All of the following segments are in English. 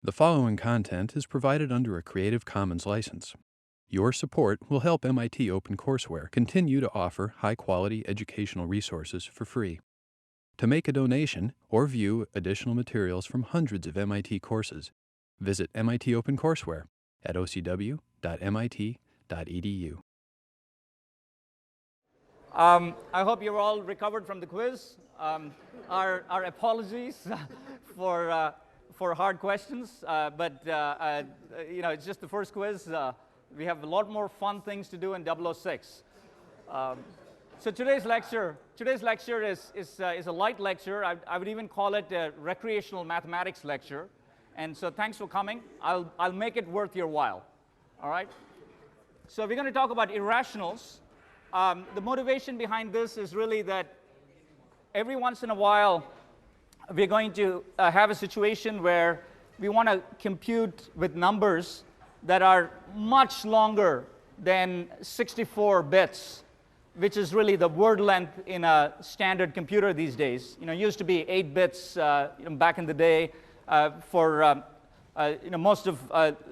The following content is provided under a Creative Commons license. Your support will help MIT OpenCourseware continue to offer high-quality educational resources for free. To make a donation or view additional materials from hundreds of MIT courses, visit MIT OpenCourseware at ocw.mit.edu. I hope you're all recovered from the quiz. Our apologies for hard questions, but it's just the first quiz. We have a lot more fun things to do in 006. So today's lecture is a light lecture. I would even call it a recreational mathematics lecture. And so thanks for coming. I'll make it worth your while. All right? So we're going to talk about irrationals. The motivation behind this is really that every once in a while we're going to have a situation where we want to compute with numbers that are much longer than 64 bits, which is really the word length in a standard computer these days. It used to be 8 bits back in the day. For most of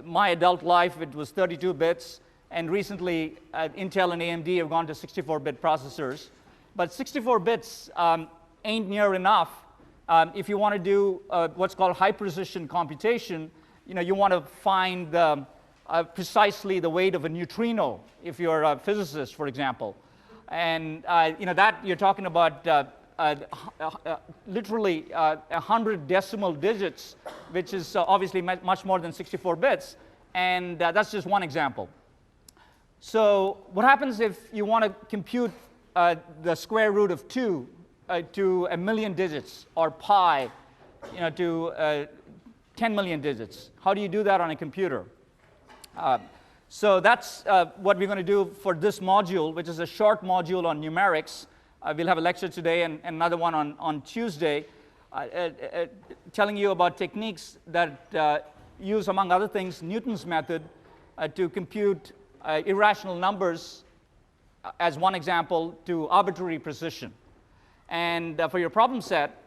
my adult life, it was 32 bits. And recently, Intel and AMD have gone to 64-bit processors. But 64 bits ain't near enough. If you want to do what's called high-precision computation, you want to find precisely the weight of a neutrino, if you're a physicist, for example. And that you're talking about literally 100 decimal digits, which is obviously much more than 64 bits. And that's just one example. So what happens if you want to compute the square root of 2 to 1 million digits, or pi to 10 million digits? How do you do that on a computer? So that's what we're going to do for this module, which is a short module on numerics. We'll have a lecture today and another one on Tuesday, telling you about techniques that use, among other things, Newton's method to compute irrational numbers, as one example, to arbitrary precision. And for your problem set,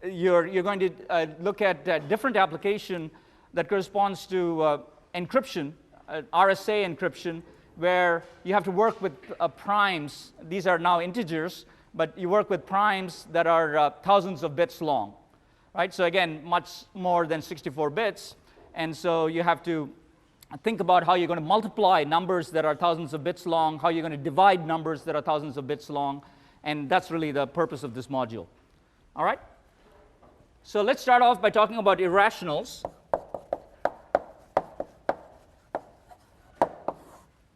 you're going to look at different application that corresponds to encryption, RSA encryption, where you have to work with primes. These are now integers, but you work with primes that are thousands of bits long, right? So again, much more than 64 bits. And so you have to think about how you're going to multiply numbers that are thousands of bits long, how you're going to divide numbers that are thousands of bits long, and that's really the purpose of this module. All right? So let's start off by talking about irrationals.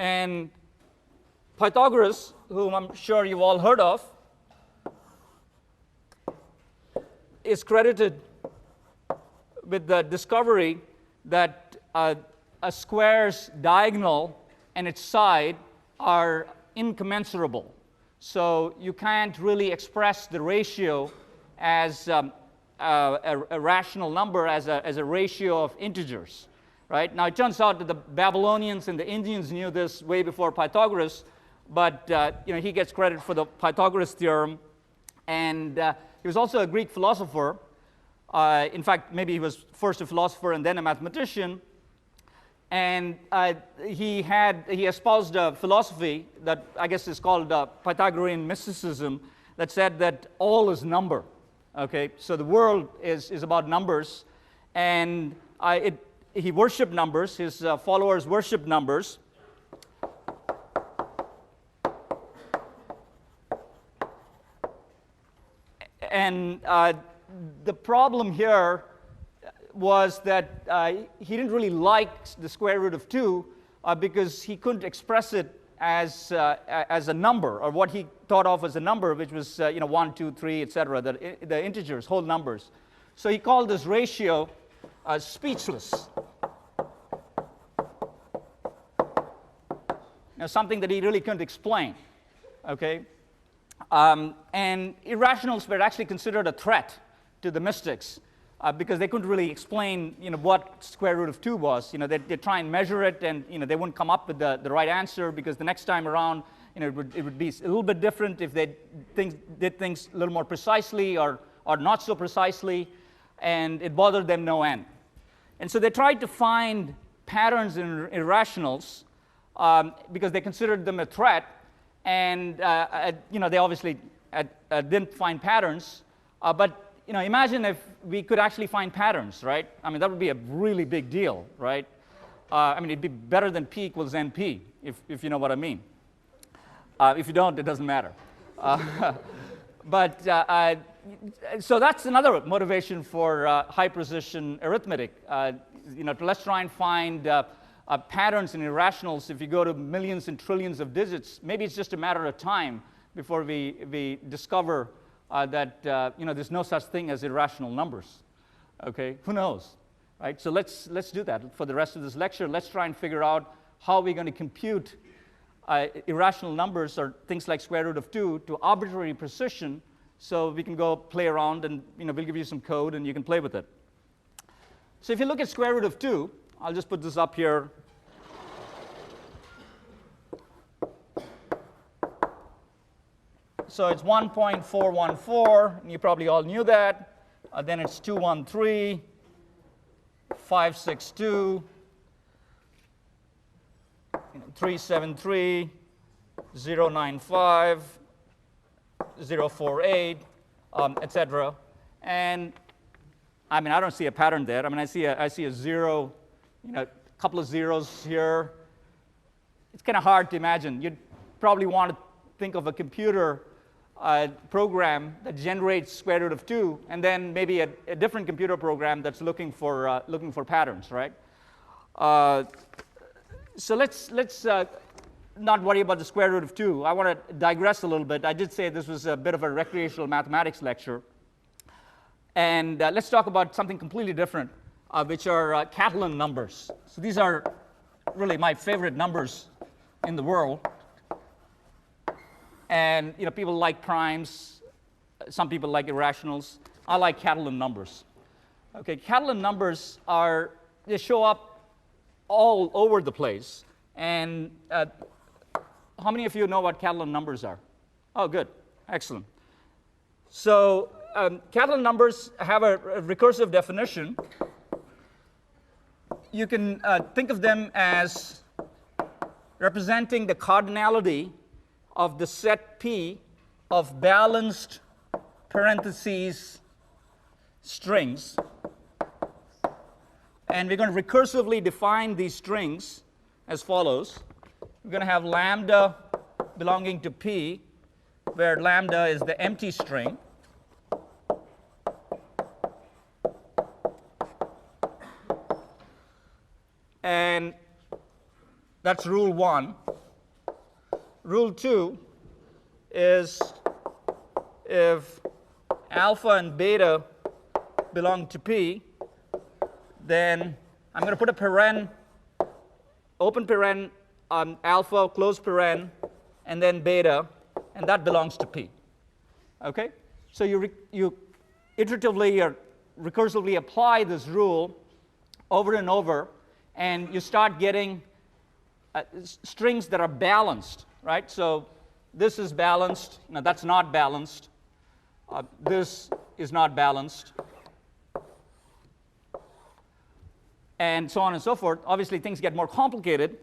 And Pythagoras, whom I'm sure you've all heard of, is credited with the discovery that a square's diagonal and its side are incommensurable. So you can't really express the ratio as a rational number, as a ratio of integers. Right? Now, it turns out that the Babylonians and the Indians knew this way before Pythagoras, but he gets credit for the Pythagoras theorem. And he was also a Greek philosopher. In fact, maybe he was first a philosopher and then a mathematician. And he espoused a philosophy that I guess is called Pythagorean mysticism, that said that all is number. Okay, so the world is about numbers, and he worshipped numbers. His followers worshipped numbers. And the problem here was that he didn't really like the square root of 2 because he couldn't express it as a number, or what he thought of as a number, which was 1, 2, 3, etc., the integers, whole numbers. So he called this ratio speechless. Now, something that he really couldn't explain. Okay, and irrationals were actually considered a threat to the mystics. Because they couldn't really explain, what square root of 2 was. They'd try and measure it, and they wouldn't come up with the right answer, because the next time around, it would be a little bit different if they did things a little more precisely or not so precisely, and it bothered them no end. And so they tried to find patterns in irrationals because they considered them a threat. And they obviously didn't find patterns. But imagine if we could actually find patterns, right? I mean, that would be a really big deal, right? It'd be better than P equals NP, if you know what I mean. If you don't, it doesn't matter. So that's another motivation for high-precision arithmetic. Let's try and find patterns in irrationals. If you go to millions and trillions of digits, maybe it's just a matter of time before we discover that there's no such thing as irrational numbers. Okay, who knows, right? So let's do that for the rest of this lecture. Let's try and figure out how we're going to compute irrational numbers, or things like square root of 2, to arbitrary precision, so we can go play around, and we'll give you some code and you can play with it. So if you look at square root of 2, I'll just put this up here. So it's 1.414, and you probably all knew that. Then it's 213, 562, 373, 095, 048, etc. And I don't see a pattern there. I see a zero, a couple of zeros here. It's kind of hard to imagine. You'd probably want to think of a computer program that generates square root of 2, and then maybe a different computer program that's looking for patterns, right? So let's not worry about the square root of 2. I want to digress a little bit. I did say this was a bit of a recreational mathematics lecture. And let's talk about something completely different, which are Catalan numbers. So these are really my favorite numbers in the world. And people like primes. Some people like irrationals. I like Catalan numbers. Okay, Catalan numbers they show up all over the place. And how many of you know what Catalan numbers are? Oh, good. Excellent. So Catalan numbers have a recursive definition. You can think of them as representing the cardinality of the set P of balanced parentheses strings. And we're going to recursively define these strings as follows. We're going to have lambda belonging to P, where lambda is the empty string. And that's rule 1. Rule 2 is if alpha and beta belong to P, then I'm going to put a paren, open paren on alpha, close paren, and then beta, and that belongs to P. Okay? So you iteratively or recursively apply this rule over and over, and you start getting strings that are balanced, right? So this is balanced. Now that's not balanced. This is not balanced. And so on and so forth. Obviously, things get more complicated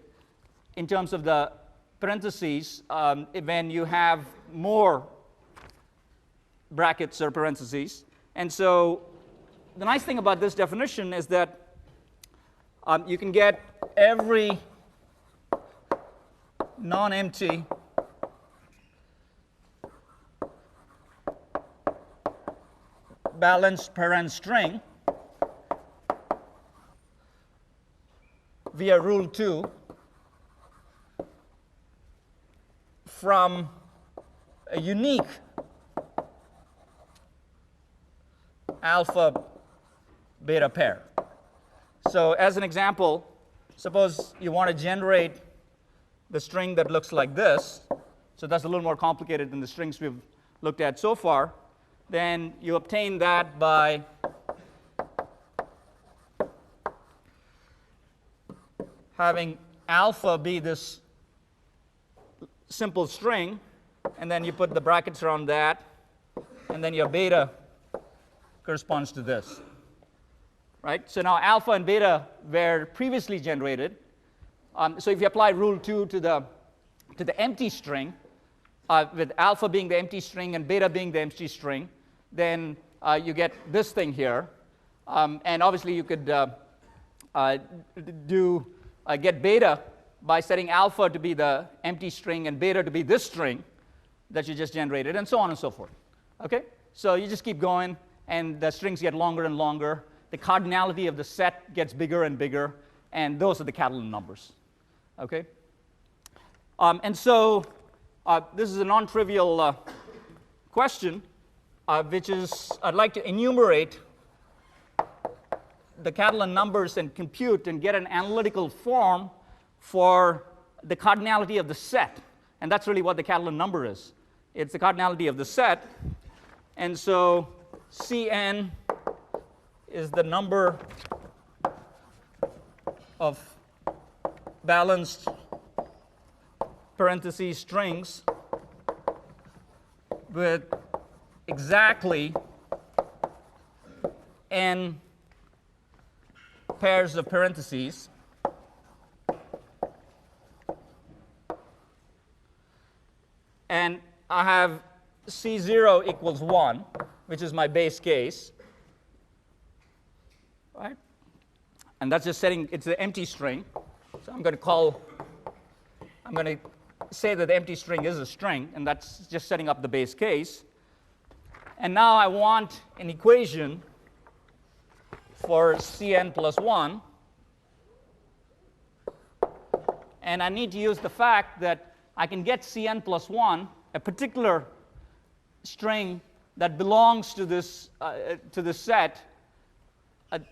in terms of the parentheses when you have more brackets or parentheses. And so the nice thing about this definition is that you can get every non-empty balanced paren string via rule 2 from a unique alpha beta pair. So as an example, suppose you want to generate the string that looks like this. So that's a little more complicated than the strings we've looked at so far. Then you obtain that by having alpha be this simple string, and then you put the brackets around that, and then your beta corresponds to this. right? So now alpha and beta were previously generated. So if you apply rule 2 to the empty string, with alpha being the empty string and beta being the empty string, then you get this thing here. And obviously you could get beta by setting alpha to be the empty string and beta to be this string that you just generated, and so on and so forth. Okay? So you just keep going, and the strings get longer and longer. The cardinality of the set gets bigger and bigger, and those are the Catalan numbers. Okay? And so this is a non-trivial question, which is I'd like to enumerate the Catalan numbers and compute and get an analytical form for the cardinality of the set. And that's really what the Catalan number is. It's the cardinality of the set. And so Cn is the number of balanced parentheses strings with exactly n pairs of parentheses and I have C0 equals 1, which is my base case, right? And that's just setting, it's an empty string. So I'm going to say that the empty string is a string, and that's just setting up the base case. And now I want an equation for Cn plus 1. And I need to use the fact that I can get Cn plus 1, a particular string that belongs to this set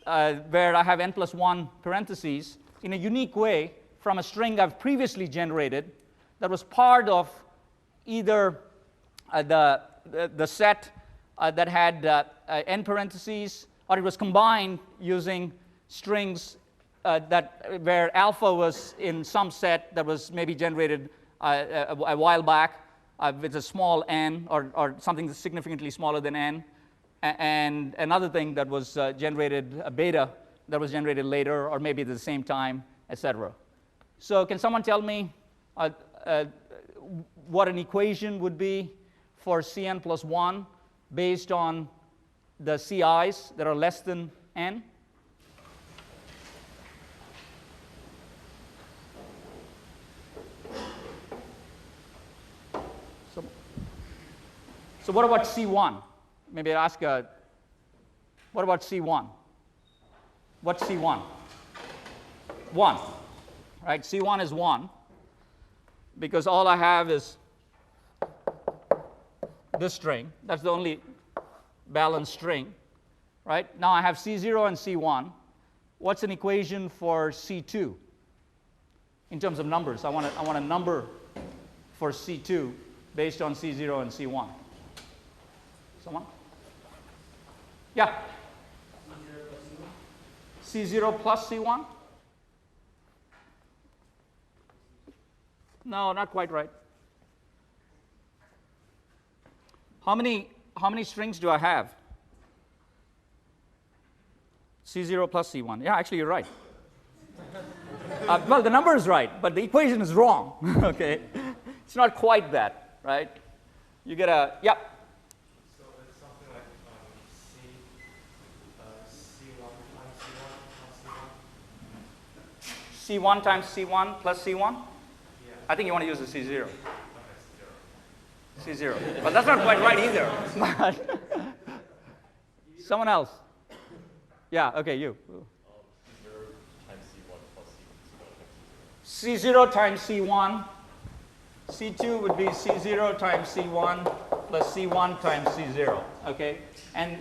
where I have n plus 1 parentheses, in a unique way from a string I've previously generated that was part of either the set that had n parentheses, or it was combined using strings where alpha was in some set that was maybe generated a while back with a small n, or something that's significantly smaller than n, and another thing that was generated, a beta, that was generated later, or maybe at the same time, etc. So can someone tell me what an equation would be for Cn plus 1 based on the Ci's that are less than n? So what about C1? Maybe I'll ask, what about C1? What's C1? 1, right? C1 is 1, because all I have is this string. That's the only balanced string, right? Now I have C0 and C1. What's an equation for C2 in terms of numbers? I want a number for C2 based on C0 and C1. Someone? Yeah? C0 plus C1? No, not quite right. How many strings do I have? C0 plus C1. Yeah, actually, you're right. Well, the number is right, but the equation is wrong. Okay, it's not quite that, right? You get a yep. So it's something like C1 times C1 plus C1. yeah. I think you want to use the C0. Okay, C0. But that's not quite right either. Someone else. Yeah, okay, you. C0 times C1. C2 would be C0 times C1 plus C1 times C0. Okay? And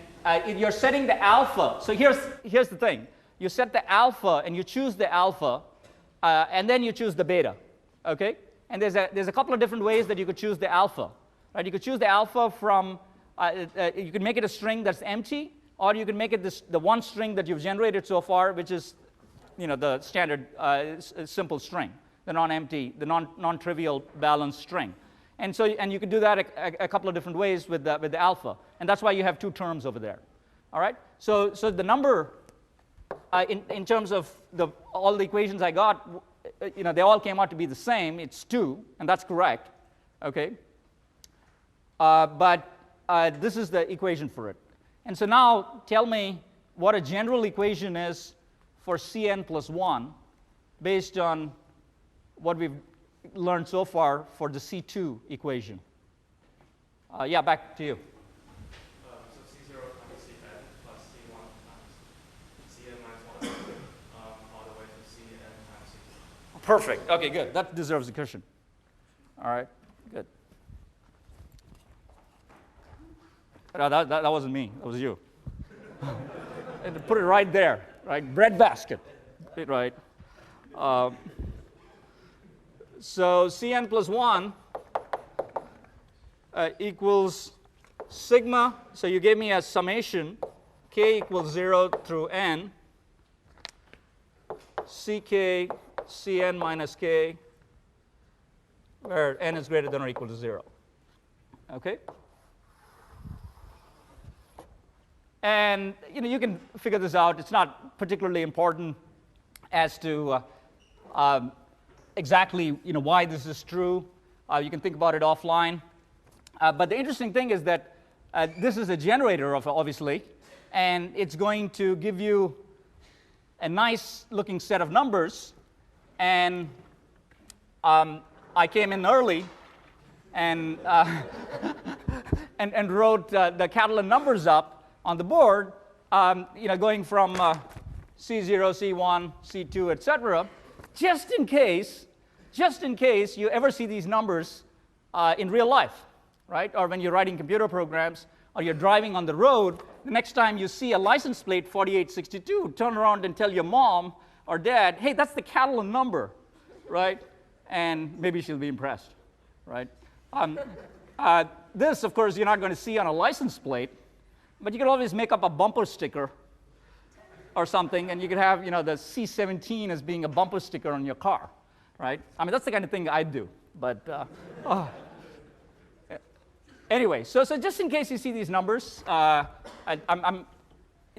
you're setting the alpha. So here's the thing. You set the alpha and you choose the alpha, and then you choose the beta. Okay? And there's a couple of different ways that you could choose the alpha. Right? You could choose the alpha from, you could make it a string that's empty, or you could make it the one string that you've generated so far, which is, the standard simple string, the non-empty, the non-trivial balanced string. And you could do that a couple of different ways with the alpha, and that's why you have two terms over there. All right. So the number in terms of all the equations I got, they all came out to be the same. It's 2, and that's correct. Okay. But this is the equation for it. And so now tell me what a general equation is for Cn plus 1 based on what we've learned so far for the C2 equation. Yeah, back to you. So C0 times Cn plus C1 times Cn minus 1 all the way to Cn times C2. Perfect. Okay, good. That deserves a cushion. All right, good. No, that wasn't me. That was you. And put it right there, right? Bread basket, right? So Cn plus 1 equals sigma. So you gave me a summation, k equals 0 through n, ck Cn minus k, where n is greater than or equal to 0. Okay? And you can figure this out. It's not particularly important as to exactly why this is true. You can think about it offline. But the interesting thing is that this is a generator, obviously, and it's going to give you a nice looking set of numbers. And I came in early and and wrote the Catalan numbers up on the board, going from C0, C1, C2, etc., just in case you ever see these numbers in real life, right? Or when you're writing computer programs, or you're driving on the road, the next time you see a license plate 4862, turn around and tell your mom or dad, hey, that's the Catalan number, right? And maybe she'll be impressed, right? This, of course, you're not going to see on a license plate, but you could always make up a bumper sticker or something, and you could have, the C17 as being a bumper sticker on your car, right? I mean, that's the kind of thing I'd do. But anyway, so just in case you see these numbers,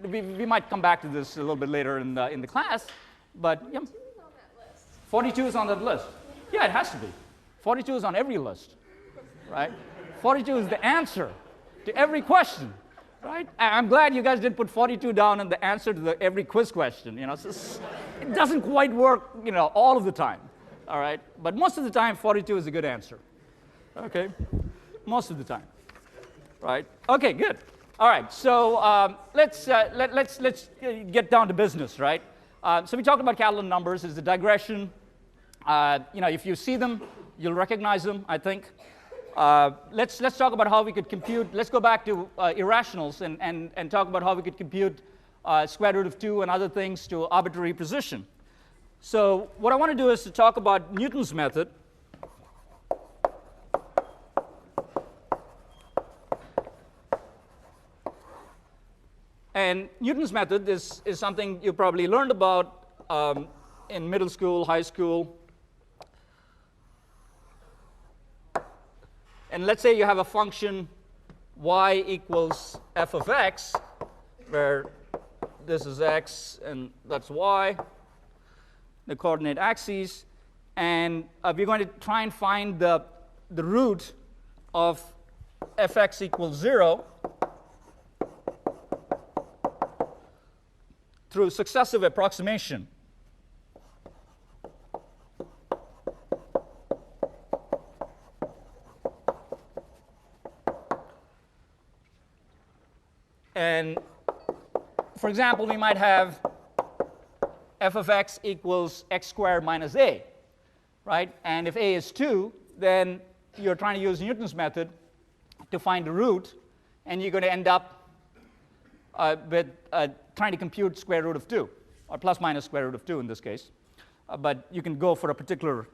we might come back to this a little bit later in the class. But yeah, 42 is on that list. Yeah, it has to be. 42 is on every list, right? 42 is the answer to every question. Right? I'm glad you guys didn't put 42 down in the answer to every quiz question. It doesn't quite work, all of the time. All right? But most of the time, 42 is a good answer. Okay? Most of the time. Right? Okay, good. All right. So let's get down to business, right? So we talked about Catalan numbers. Is the digression. If you see them, you'll recognize them, I think. Let's talk about how we could compute. Let's go back to irrationals and talk about how we could compute square root of 2 and other things to arbitrary position. So what I want to do is to talk about Newton's method. And Newton's method is something you probably learned about in middle school, high school. And let's say you have a function y equals f of x, where this is x and that's y, the coordinate axes. And we're going to try and find the root of fx equals 0 through successive approximation. And for example, we might have f of x equals x squared minus a, right? And if a is 2, then you're trying to use Newton's method to find the root, and you're going to end up with trying to compute square root of 2, or plus minus square root of 2 in this case. But you can go for a particular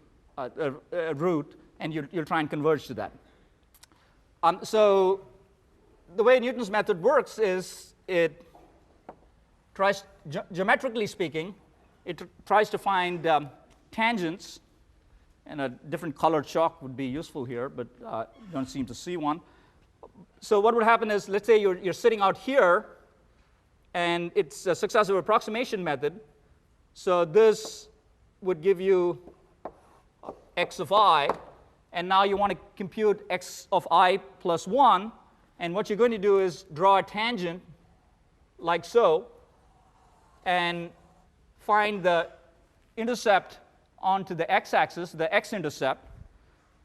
root, and you'll try and converge to that. So the way Newton's method works is it tries, geometrically speaking, it tries to find tangents, and a different colored chalk would be useful here, but you don't seem to see one. So what would happen is, let's say you're sitting out here, and it's a successive approximation method. So this would give you x of I, and now you want to compute x of I plus 1, and what you're going to do is draw a tangent like so, and find the intercept onto the x-axis, the x-intercept,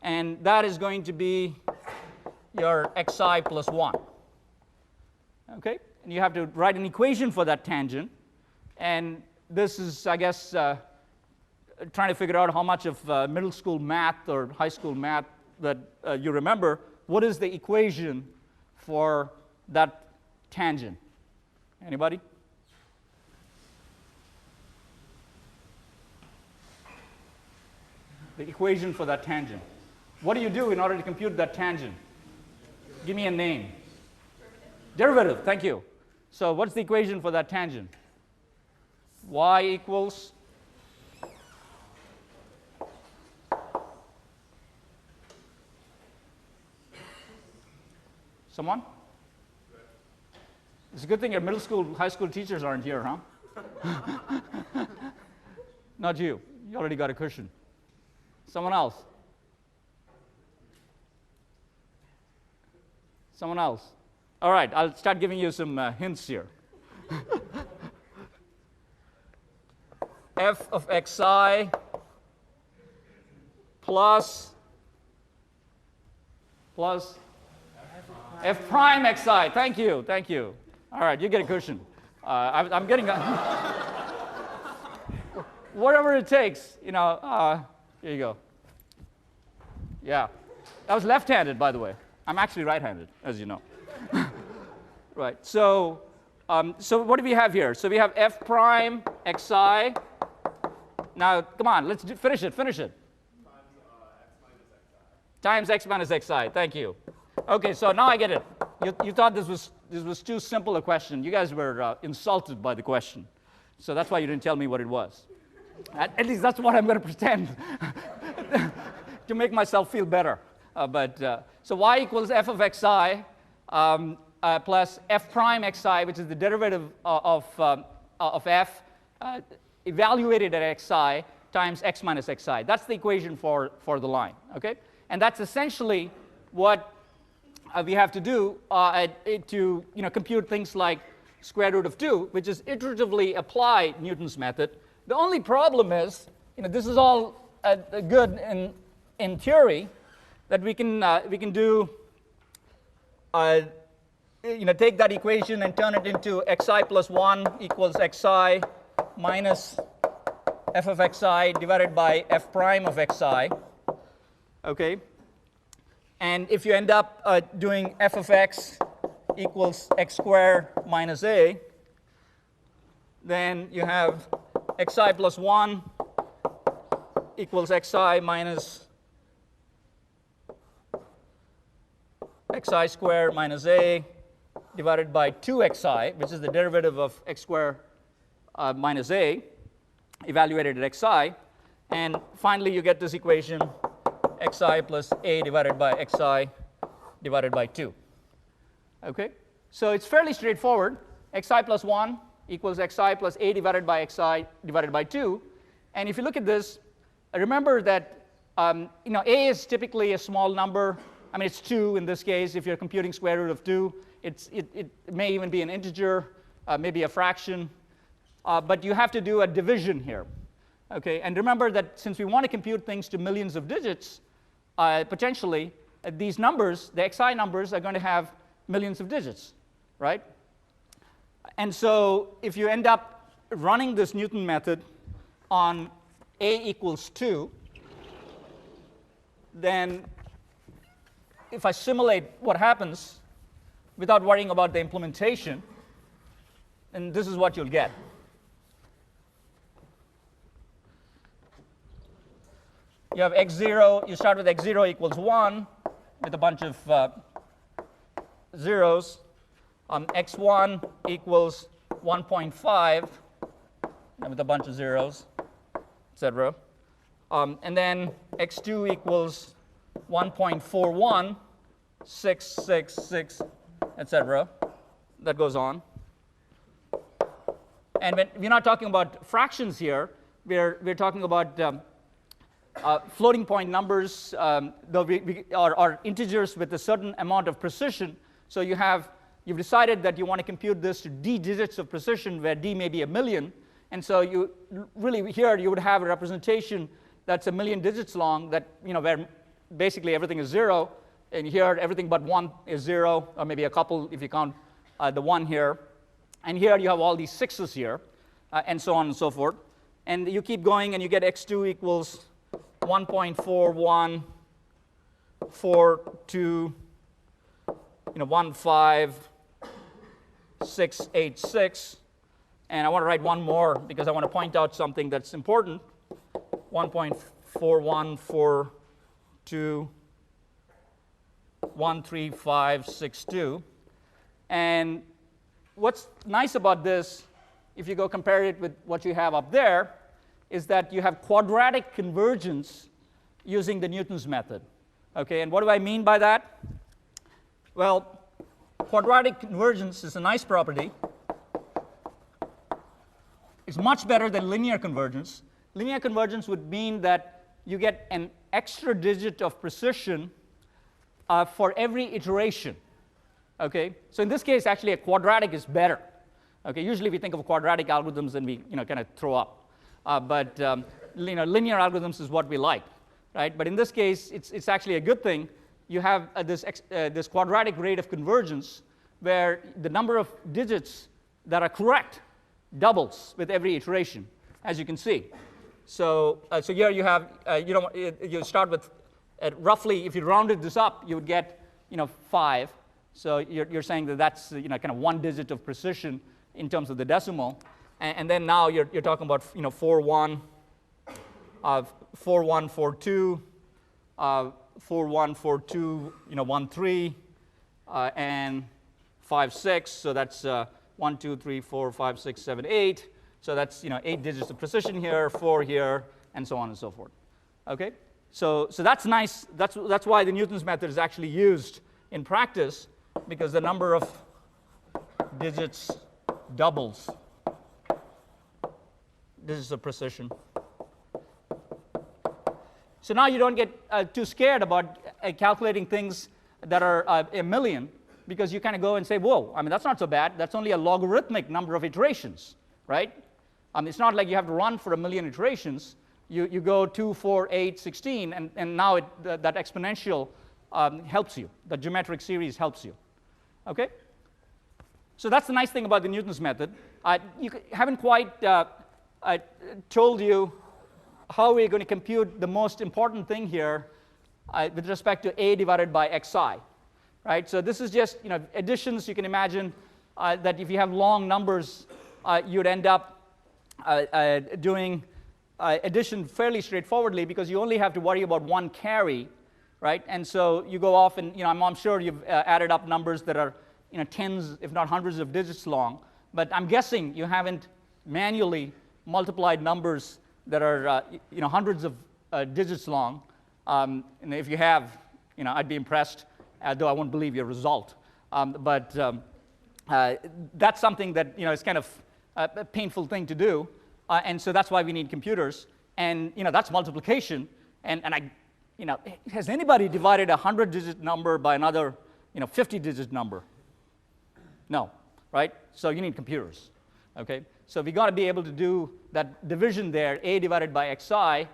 and that is going to be your xi plus 1. Okay? And you have to write an equation for that tangent, and this is, I guess, trying to figure out how much of middle school math or high school math that you remember. What is the equation for that tangent? Anybody? The equation for that tangent. What do you do in order to compute that tangent? Give me a name. Derivative, thank you. So what's the equation for that tangent? Y equals someone? It's a good thing your middle school, high school teachers aren't here, huh? Not you. You already got a cushion. Someone else? Someone else? All right, I'll start giving you some hints here. F of xi plus f prime xi. Thank you, thank you. All right, you get a cushion. I'm getting whatever it takes, you know. Here you go. Yeah, that was left-handed, by the way. I'm actually right-handed, as you know. Right. So what do we have here? So we have f prime xi. Now, come on, let's finish it. Finish it. Times x minus xi. Thank you. Okay, so now I get it. You thought this was too simple a question. You guys were insulted by the question, so that's why you didn't tell me what it was. At least that's what I'm going to pretend to make myself feel better. So y equals f of xi plus f prime xi, which is the derivative of f evaluated at xi times x minus xi. That's the equation for the line. Okay, and that's essentially what we have to do to compute things like square root of 2, which is iteratively apply Newton's method. The only problem is, this is all good in theory, that we can do, take that equation and turn it into xi plus 1 equals xi minus f of xi divided by f prime of xi. Okay. And if you end up doing f of x equals x squared minus a, then you have xi plus 1 equals xi minus xi squared minus a divided by 2xi, which is the derivative of x squared minus a, evaluated at xi. And finally, you get this equation, xi plus a divided by xi divided by 2. Okay? So it's fairly straightforward. Xi plus 1 equals xi plus a divided by xi divided by 2. And if you look at this, remember that a is typically a small number. I mean, it's 2 in this case. If you're computing square root of 2, it may even be an integer, maybe a fraction. But you have to do a division here. Okay? And remember that since we want to compute things to millions of digits, potentially, these numbers, the xi numbers, are going to have millions of digits, right? And so if you end up running this Newton method on a equals 2, then if I simulate what happens without worrying about the implementation, then this is what you'll get. You have x0, you start with x0 equals 1 with a bunch of zeros. X1 equals 1.5 with a bunch of zeros, etc. And then x2 equals 1.41, 6, 6, 6, etc. That goes on. And when we're not talking about fractions here, we're talking about floating point numbers, or integers with a certain amount of precision. So you've decided that you want to compute this to d digits of precision, where d may be 1,000,000. And so you really here you would have a representation that's 1,000,000 digits long, that where basically everything is 0, and here everything but 1 is 0, or maybe a couple if you count the 1 here. And here you have all these 6s here, and so on and so forth. And you keep going, and you get x2 equals 1.4142, 15686. And I want to write one more because I want to point out something that's important. 1.4142, 13562. And what's nice about this, if you go compare it with what you have up there, is that you have quadratic convergence using the Newton's method. Okay, and what do I mean by that? Well, quadratic convergence is a nice property. It's much better than linear convergence. Linear convergence would mean that you get an extra digit of precision for every iteration. Okay, so in this case, actually, a quadratic is better. Okay, usually we think of quadratic algorithms and we kind of throw up. But linear algorithms is what we like, right? But in this case, it's actually a good thing. You have this quadratic rate of convergence where the number of digits that are correct doubles with every iteration, as you can see. So here you have you start with roughly, if you rounded this up, you would get 5. So you're saying that that's kind of 1 digit of precision in terms of the decimal. And then now you're talking about 4142, 4142, 13, and 56. So that's 1, 2, 3, 4, 5, 6, 7, 8. So that's 8 digits of precision here, 4 here, and so on and so forth. Okay, so that's nice. That's why the Newton's method is actually used in practice, because the number of digits doubles. Digits of precision. So now you don't get too scared about calculating things that are 1,000,000, because you kind of go and say, whoa, I mean, that's not so bad. That's only a logarithmic number of iterations, right? It's not like you have to run for 1,000,000 iterations. You go 2, 4, 8, 16, and now that exponential helps you. The geometric series helps you. Okay? So that's the nice thing about the Newton's method. You haven't quite told you how we're going to compute the most important thing here with respect to a divided by xi. Right? So this is just additions. You can imagine that if you have long numbers, you'd end up doing addition fairly straightforwardly, because you only have to worry about one carry, right? And so you go off and I'm sure you've added up numbers that are tens, if not hundreds of digits long. But I'm guessing you haven't manually multiplied numbers that are hundreds of digits long. And if you have, I'd be impressed, though I won't believe your result. But that's something that is kind of a painful thing to do, and so that's why we need computers. And that's multiplication. And has anybody divided a 100-digit number by another 50-digit number? No, right? So you need computers. Okay, so we got to be able to do that division there, a divided by xi,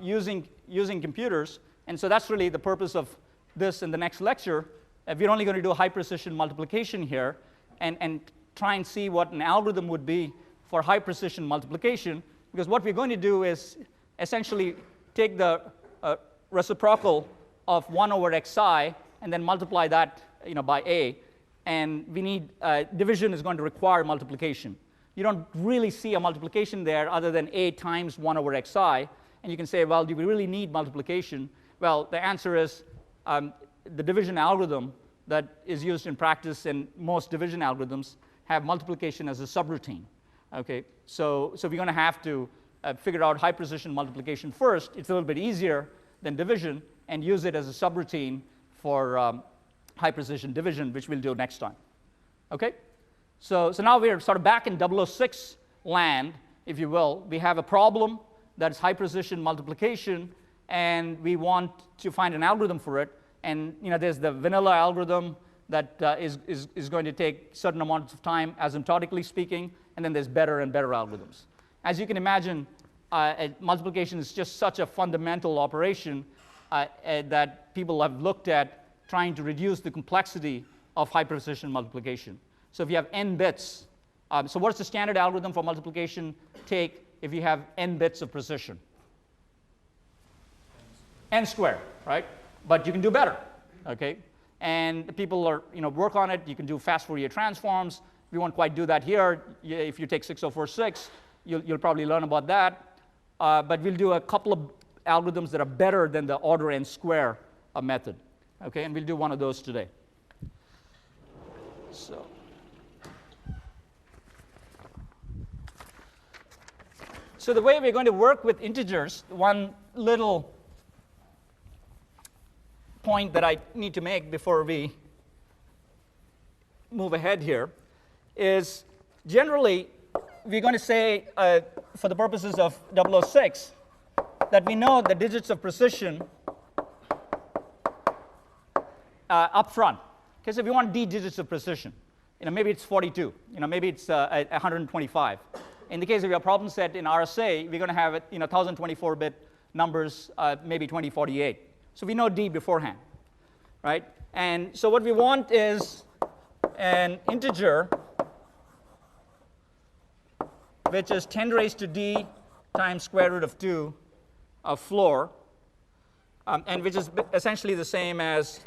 using computers. And so that's really the purpose of this in the next lecture. We're only going to do high precision multiplication here, and try and see what an algorithm would be for high precision multiplication, because what we're going to do is essentially take the reciprocal of 1 over xi and then multiply that by a. And we need division is going to require multiplication. You don't really see a multiplication there other than a times 1 over xi. And you can say, well, do we really need multiplication? Well, the answer is the division algorithm that is used in practice, and most division algorithms have multiplication as a subroutine. Okay, so we're going to have to figure out high precision multiplication first. It's a little bit easier than division, and use it as a subroutine for high precision division, which we'll do next time. Okay, so now we're sort of back in 006 land, if you will. We have a problem that's high precision multiplication, and we want to find an algorithm for it. And there's the vanilla algorithm that is going to take certain amounts of time, asymptotically speaking, and then there's better and better algorithms. As you can imagine, multiplication is just such a fundamental operation that people have looked at trying to reduce the complexity of high precision multiplication. So if you have n bits, so what's the standard algorithm for multiplication take if you have n bits of precision? N squared, right? But you can do better, okay? And people are, work on it. You can do fast Fourier transforms. We won't quite do that here. If you take 6046, you'll probably learn about that. But we'll do a couple of algorithms that are better than the order n square method, okay? And we'll do one of those today. So the way we're going to work with integers, one little point that I need to make before we move ahead here is generally we're going to say, for the purposes of 006, that we know the digits of precision up front. Okay, so if we want d digits of precision, maybe it's 42, maybe it's 125. In the case of your problem set in RSA, we're going to have 1024-bit numbers, maybe 2048. So we know d beforehand, right? And so what we want is an integer which is 10 raised to d times square root of 2 of floor, and which is essentially the same as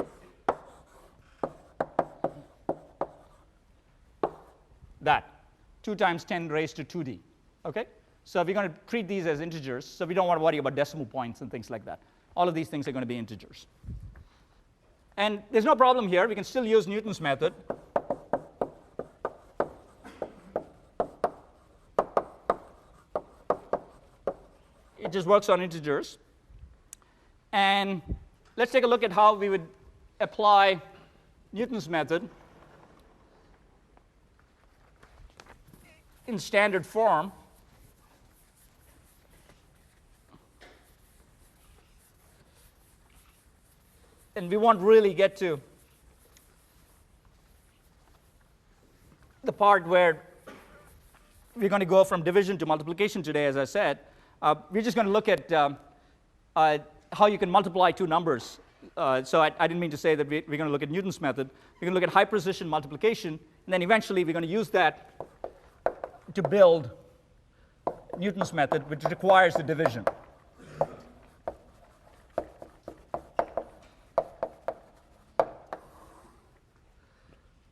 that, 2 times 10 raised to 2d. Okay? So we're going to treat these as integers, so we don't want to worry about decimal points and things like that. All of these things are going to be integers. And there's no problem here. We can still use Newton's method. It just works on integers. And let's take a look at how we would apply Newton's method in standard form. And we won't really get to the part where we're going to go from division to multiplication today, as I said. We're just going to look at how you can multiply two numbers. So I didn't mean to say that we're going to look at Newton's method. We're going to look at high precision multiplication, and then eventually we're going to use that to build Newton's method, which requires the division.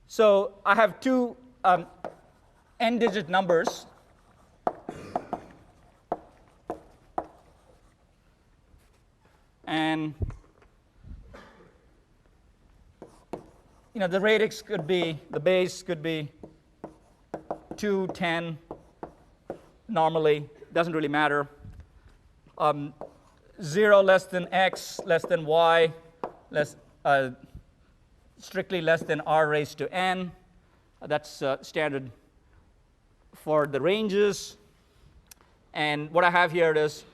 So I have two n-digit numbers. And the radix could be, the base could be 2, 10, normally, doesn't really matter. 0 less than x, less than y, strictly less than r raised to n. That's standard for the ranges. And what I have here is,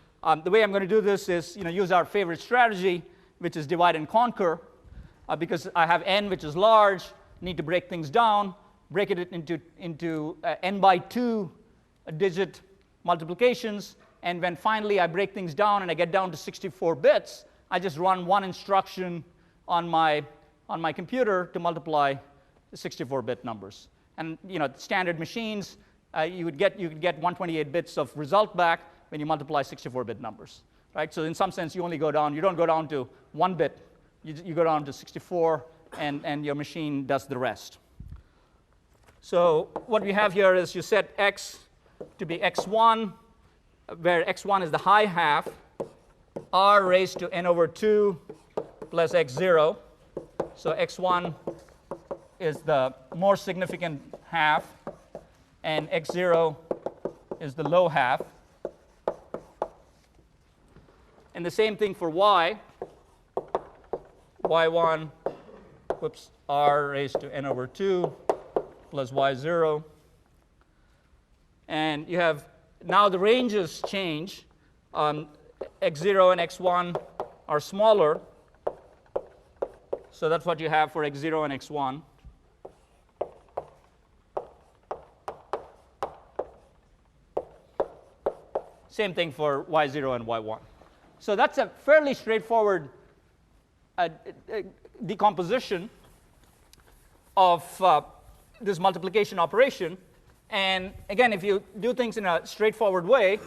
the way I'm going to do this is use our favorite strategy, which is divide and conquer, because I have n, which is large, need to break things down, break it into n by 2 digit multiplications, and when finally I break things down and I get down to 64 bits, I just run one instruction on my computer to multiply the 64-bit numbers. And standard machines, you could get 128 bits of result back when you multiply 64-bit numbers, right? So in some sense, you only go down. You don't go down to 1 bit. You go down to 64, and your machine does the rest. So what we have here is you set x to be x1, where x1 is the high half, r raised to n over 2 plus x0. So x1 is the more significant half, and x0 is the low half. And the same thing for y. y1, r raised to n over 2 plus y0. And you have now the ranges change. X0 and x1 are smaller. So that's what you have for x0 and x1. Same thing for y0 and y1. So that's a fairly straightforward decomposition of this multiplication operation. And again, if you do things in a straightforward way,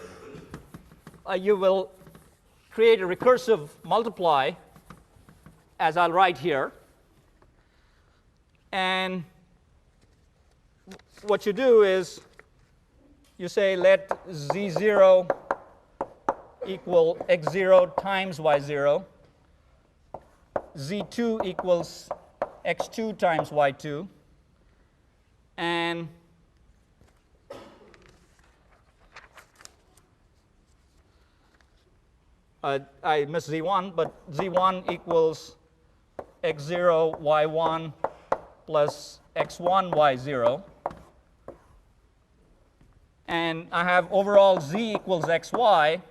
you will create a recursive multiply, as I'll write here. And what you do is you say let z0 equal x0 times y0, z2 equals x2 times y2, and I missed z1, but z1 equals x0 y1 plus x1 y0. And I have overall z equals xy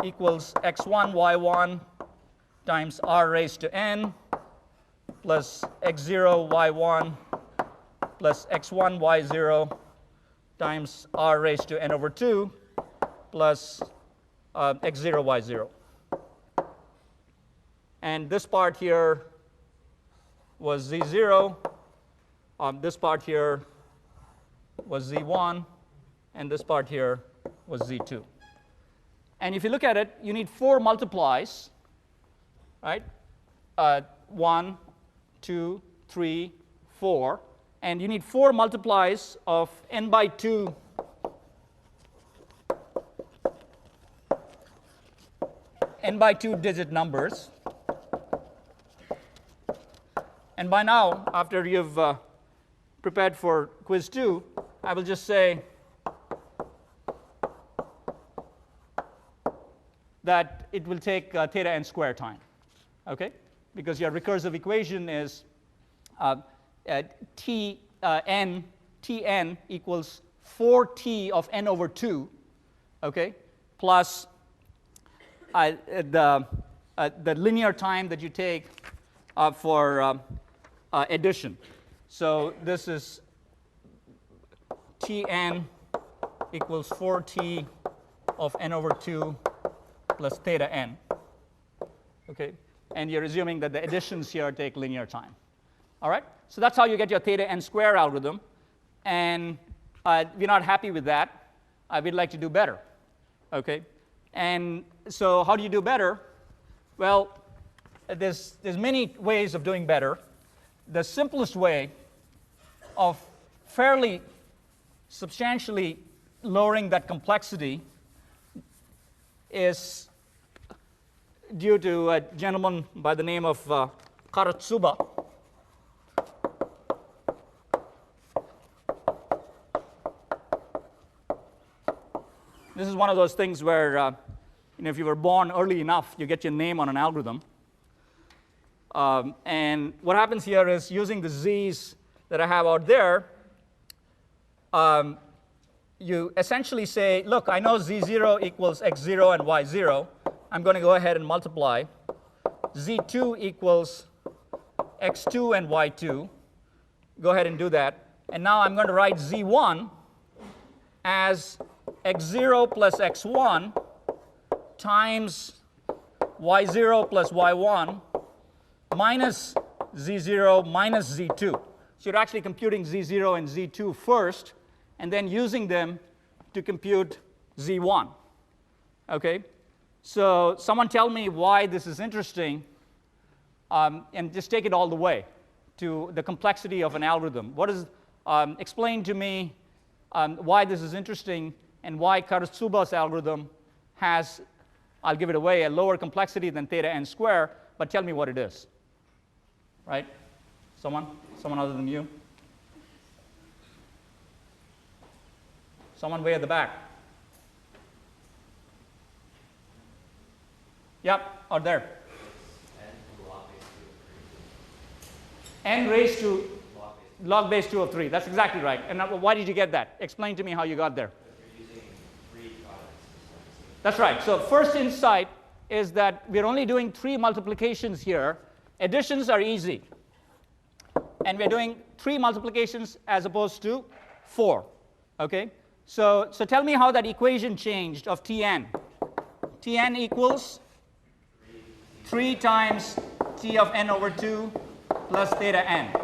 equals x1 y1 times r raised to n plus x0 y1 plus x1 y0 times r raised to n over 2 plus x0 y0. And this part here was z0. This part here was z1. And this part here was z2. And if you look at it, you need 4 multiplies, right? 1, 2, 3, 4. And you need 4 multiplies of n by 2 digit numbers. And by now, after you've prepared for quiz 2, I will just say that it will take theta n square time, okay? Because your recursive equation is Tn equals 4t of n over 2, okay, plus the linear time that you take for addition. So this is Tn equals 4t of n over 2 plus theta n, okay? And you're assuming that the additions here take linear time. All right? So that's how you get your theta n square algorithm. And we're not happy with that. We'd like to do better, okay? And so how do you do better? Well, there's many ways of doing better. The simplest way of fairly substantially lowering that complexity is due to a gentleman by the name of Karatsuba. This is one of those things where if you were born early enough, you get your name on an algorithm. And what happens here is, using the z's that I have out there, you essentially say, look, I know z0 equals x0 and y0. I'm going to go ahead and multiply. z2 equals x2 and y2. Go ahead and do that. And now I'm going to write z1 as x0 plus x1 times y0 plus y1 minus z0 minus z2. So you're actually computing z0 and z2 first, and then using them to compute z1. Okay? So someone tell me why this is interesting, and just take it all the way to the complexity of an algorithm. What is, explain to me why this is interesting and why Karatsuba's algorithm has, I'll give it away, a lower complexity than theta n square, but tell me what it is. Right? Someone other than you? Someone way at the back. Yep, out there. N raised to Log base 2 of 3. That's exactly right. And why did you get that? Explain to me how you got there. You're using 3 products. That's right. So first insight is that we're only doing 3 multiplications here. Additions are easy. And we're doing 3 multiplications as opposed to 4. Okay? So tell me how that equation changed of Tn. Tn equals 3 times T of n over 2 plus theta n.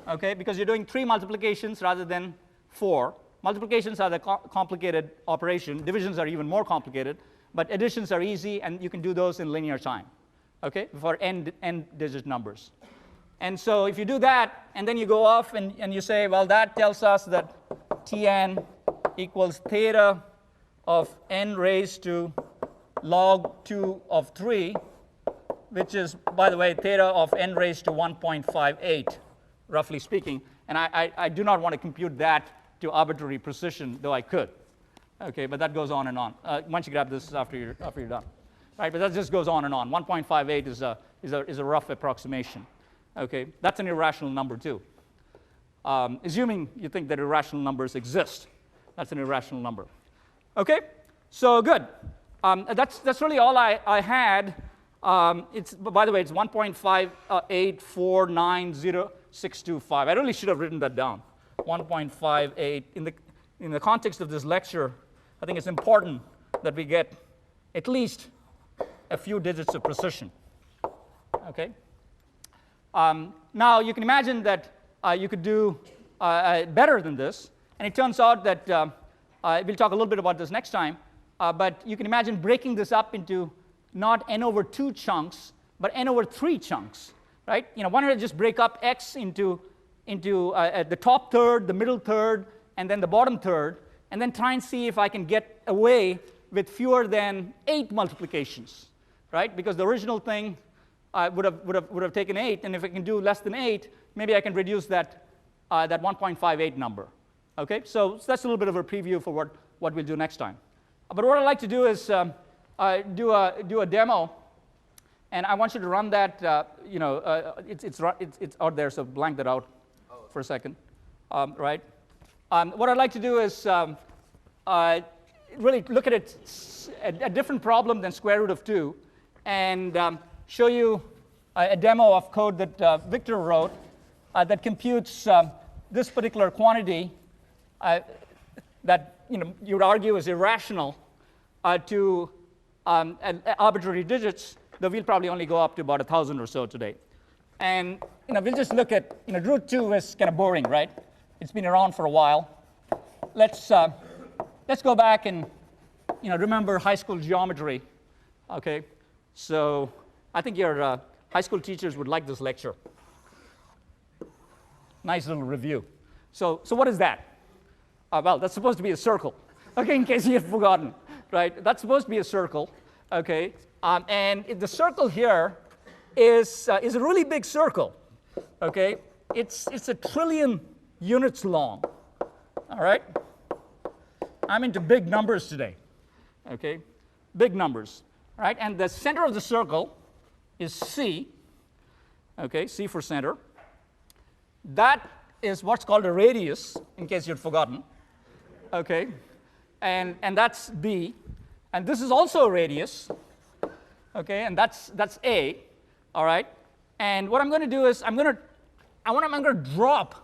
Okay? Because you're doing 3 multiplications rather than 4. Multiplications are the complicated operation. Divisions are even more complicated. But additions are easy, and you can do those in linear time. Okay? For n digit numbers. And so if you do that, and then you go off and you say, well, that tells us that Tn equals theta of n raised to log 2 of 3, which is, by the way, theta of n raised to 1.58, roughly speaking. And I do not want to compute that to arbitrary precision, though I could. Okay, but that goes on and on. Why don't you grab this after you're done? Right, but that just goes on and on. 1.58 is a rough approximation. Okay, that's an irrational number too. Assuming you think that irrational numbers exist, that's an irrational number. Okay, so good. That's really all I had. By the way, it's 1.58490.625. I really should have written that down. 1.58. In the context of this lecture, I think it's important that we get at least a few digits of precision. Okay. Now you can imagine that you could do better than this, and it turns out that we'll talk a little bit about this next time. But you can imagine breaking this up into not n over 2 chunks, but n over 3 chunks, right? Why don't I just break up x into the top third, the middle third, and then the bottom third, and then try and see if I can get away with fewer than 8 multiplications, right? Because the original thing would have taken 8, and if I can do less than 8, maybe I can reduce that 1.58 number. Okay, so that's a little bit of a preview for what we'll do next time. But what I'd like to do is do a demo, and I want you to run that. It's out there, so blank that out for a second, right? What I'd like to do is really look at it a different problem than square root of 2, and show you a demo of code that Victor wrote that computes this particular quantity that you would argue is irrational to arbitrary digits, though we'll probably only go up to about 1,000 or so today. And we'll just look at root 2 is kind of boring, right? It's been around for a while. Let's go back and remember high school geometry. Okay, so I think your high school teachers would like this lecture. Nice little review. So what is that? Well, that's supposed to be a circle. Okay, in case you had forgotten, right? That's supposed to be a circle. Okay, and the circle here is a really big circle. Okay, it's 1 trillion units long. All right. I'm into big numbers today. Okay, big numbers. All right, and the center of the circle is C. Okay, C for center. That is what's called a radius, in case you'd forgotten. Okay, and that's B, and this is also a radius. Okay, and that's A. All right, and what I'm going to do is I'm going to drop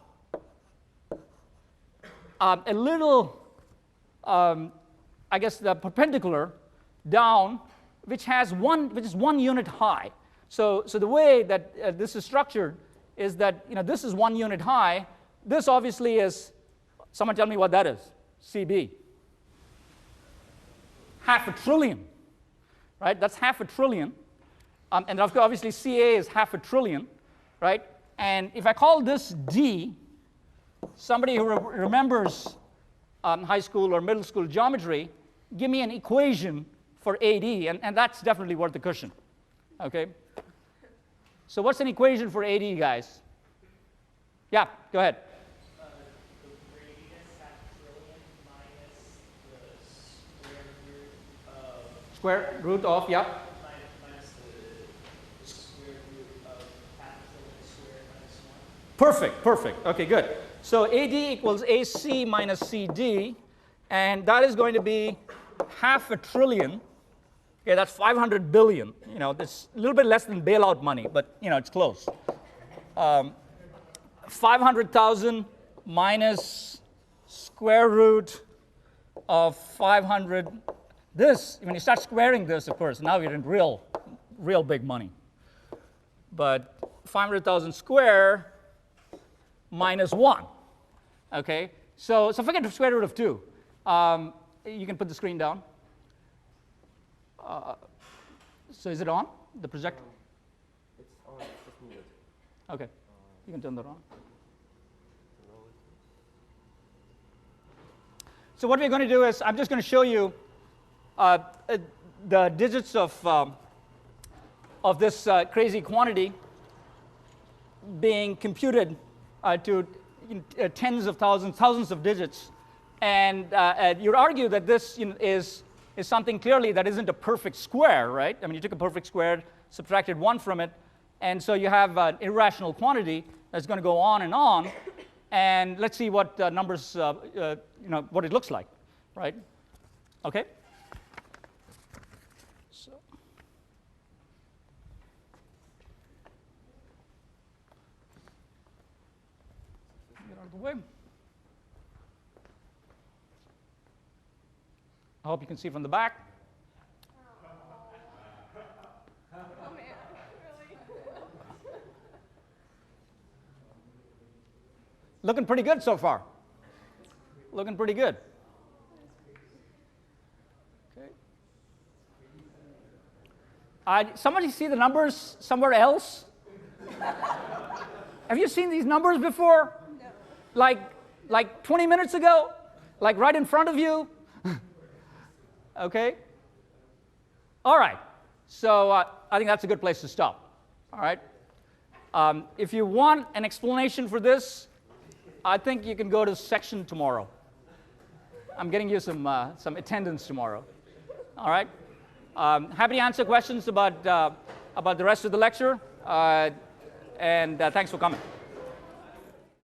a little, I guess, the perpendicular down, which is 1 unit high. So the way that this is structured is that this is 1 unit high. This obviously is, someone tell me what that is. CB. 500 billion, right? That's 500 billion. And obviously CA is 500 billion, right? And if I call this D, somebody who remembers high school or middle school geometry, give me an equation for AD, and that's definitely worth the cushion. Okay? So what's an equation for AD, guys? Yeah, go ahead. The radius at trillion minus the Square root of, yeah. minus the square root of 500 billion squared minus 1. Perfect, perfect. Okay, good. So AD equals AC minus CD, and that is going to be $500 billion. Okay, that's 500 billion. You know, that's a little bit less than bailout money, but you know, it's close. 500,000 minus square root of 500. This, when you start squaring this, of course, now you're in real big money. But 500,000 square minus 1. Okay, so forget the square root of 2. You can put the screen down. So is it on, the projector? It's on, it's just muted. Okay, you can turn that on. So what we're going to do is, I'm just going to show you the digits of this crazy quantity being computed to tens of thousands of digits. And you'd argue that this is something clearly that isn't a perfect square, right? I mean, you took a perfect square, subtracted 1 from it, and so you have an irrational quantity that's going to go on. And let's see what numbers, what it looks like, right? Okay? So. Get out of the way. I hope you can see from the back. Oh man, really? Looking pretty good so far. Looking pretty good. Okay. Somebody see the numbers somewhere else? Have you seen these numbers before? No. Like 20 minutes ago? Like right in front of you? Okay? All right. So I think that's a good place to stop. All right? If you want an explanation for this, I think you can go to section tomorrow. I'm getting you some attendance tomorrow. All right? Happy to answer questions about the rest of the lecture. And thanks for coming.